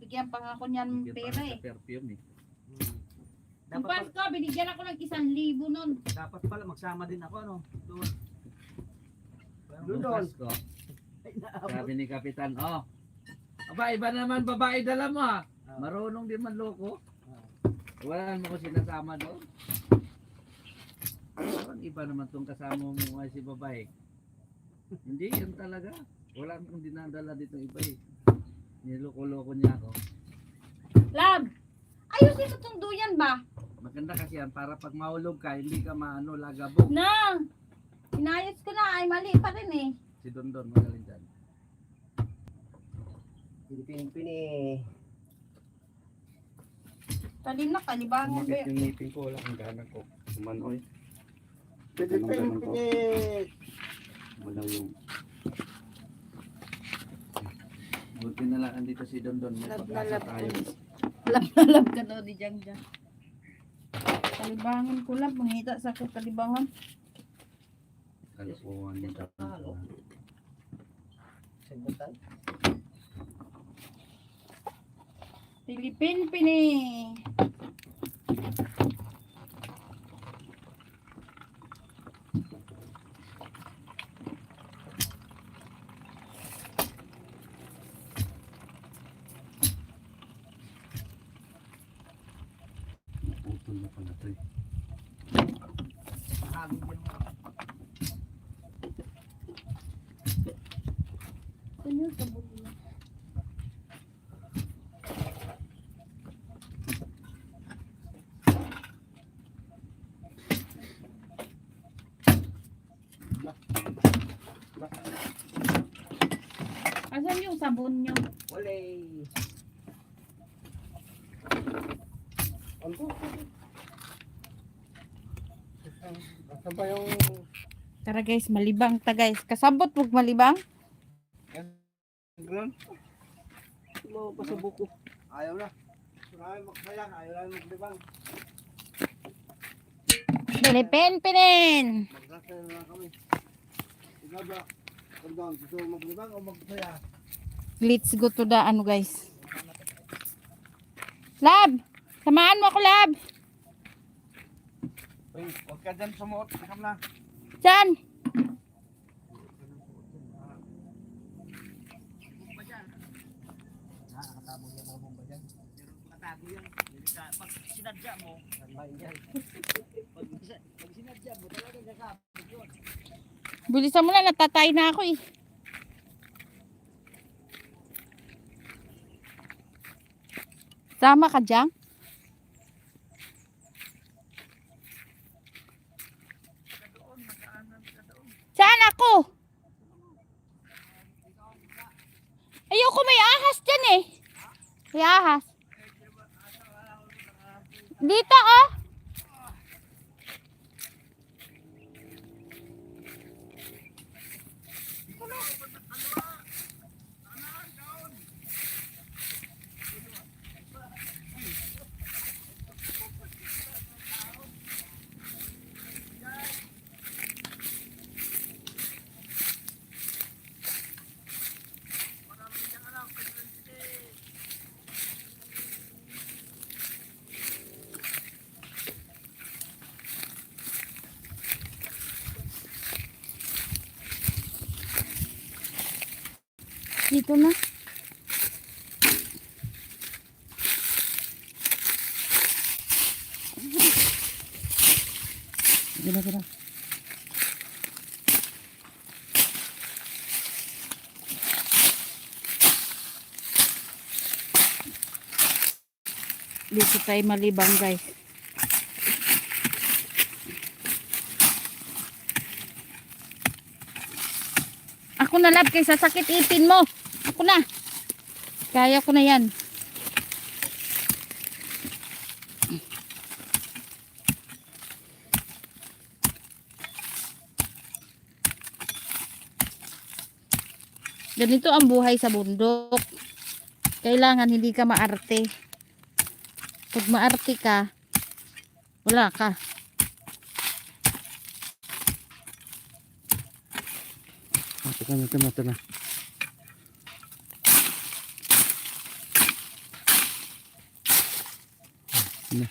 bibigyan pa nga ako niyan pera eh. Perfume eh. Yung Pasko, binigyan ako ng 1,000 nun. Dapat pala magsama din ako ano. Doon. Doon. Sabi ni Kapitan, oh. Aba, iba naman babae dala mo ha. Marunong din man loko. Wala mo ko sinasama doon. Parang iba naman tong kasama mo nga si babae. Hindi, yun talaga. Wala akong dinadala dito iba eh. Niloko-loko niya ako. Lab, ayusin mo tong duyan ba? Maganda kasi yan, para pag mahulog ka, hindi ka maano, lagabog. Na, inayos ko na, ay mali pa rin eh. Si Dondon, magaling dyan. Pilipin eh. Talin na, kalibangan ba Bakit yung ngipin ko, wala ang gana ko. Umanoy. Pilipin eh. Wala yung... Buti na lang andito si Dondon. May pag-asa tayo. Lab ka daw di Jang Jang. Kalibangan ko lang, mangita sa ako kalibangan. Kalokohan mo tapos. Sendotan. Pilipin pini. Putol na pala ito eh. Mahagin yung Ano sa bulo? Asan yung sabon nyo? walay. Ano? Asan ba yung... Tara guys, malibang ta guys. Kasabot wag malibang. Ganun? Mo pa sa buko. Ayaw na. Ayaw magsayang, ayaw na maglibang. Pilipin pinin. Magsasaya na lang kami. Ikaw ba? Pagdaan, gusto mo maglibang o magsaya? Let's go to the ano guys. Lab! Samaan mo ako, Lab! Uy, huwag ka dyan sumuot. Ikam na. Diyan! Nakakatabo niya mga bomba dyan. Nakatago yan. Pag sinadya mo, nagbahin yan. Pag sinadya mo, talagang nakapag yun. Bilisan mo na, natatay na ako eh. Sama ka dyan? Saan ako? Ayoko, may ahas dyan eh. May ahas. Dito oh. Dito na. Gila. Dito tayo malibang guys. Ako na Lab kaysa sakit ipin mo. Ako na. Kaya ko na yan. Ganito ang buhay sa bundok. Kailangan hindi ka maarte. Pag maarte ka, wala ka. Ito na. Na.